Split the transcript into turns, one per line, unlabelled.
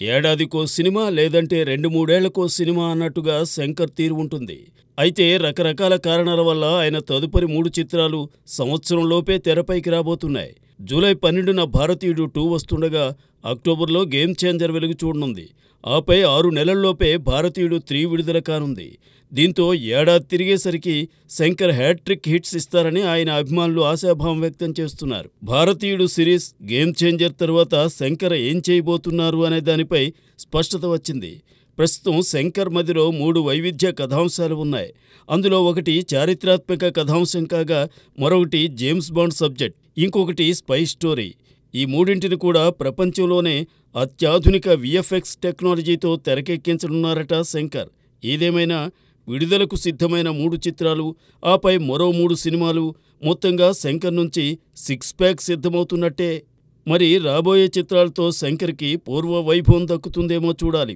ఏడాదికో cinema లేదంటే 2, 3 ఏళ్లకో cinema అన్నట్టుగా శంకర్ తీరు ఉంటుంది. అయితే రకరకాల కారణాల వల్ల ఆయన తదుపరి 3 చిత్రాలు సంవత్సరంలోపే తెరపైకి రాబోతున్నాయి. జూలై 12న భారతీయుడు 2 వస్తుండగా అక్టోబర్లో గేమ్ చేంజర్ వెలుగు చూడనుంది. ఆపై 6 నెలల్లోపే భారతీయుడు 3 విడుదల కానుంది. దీంతో ఏడాది తిరిగేసరికి శంకర్ హ్యాట్రిక్ హిట్స్ ఇస్తారని ఆయన అభిమానులు ఆశాభావం వ్యక్తం చేస్తున్నారు. భారతీయుడు సిరీస్, గేమ్ చేంజర్ తరువాత శంకర్ ఏం చేయబోతున్నారు అనే దానిపై స్పష్టత వచ్చింది. ప్రస్తుతం శంకర్ మదిలో 3 వైవిధ్య కథాంశాలు ఉన్నాయి. అందులో ఒకటి చారిత్రాత్మక కథాంశం కాగా, మరొకటి జేమ్స్ బాండ్ సబ్జెక్ట్, ఇంకొకటి స్పై స్టోరీ. ఈ మూడింటిని కూడా ప్రపంచంలోనే అత్యాధునిక విఎఫ్ఎక్స్ టెక్నాలజీతో తెరకెక్కించనున్నారట శంకర్. ఏదేమైనా విడుదలకు సిద్ధమైన 3 చిత్రాలు, ఆపై మరో 3 సినిమాలు, మొత్తంగా శంకర్ నుంచి 6 ప్యాక్ సిద్ధమవుతున్నట్టే. మరి రాబోయే చిత్రాలతో శంకర్కి పూర్వ వైభవం దక్కుతుందేమో చూడాలి.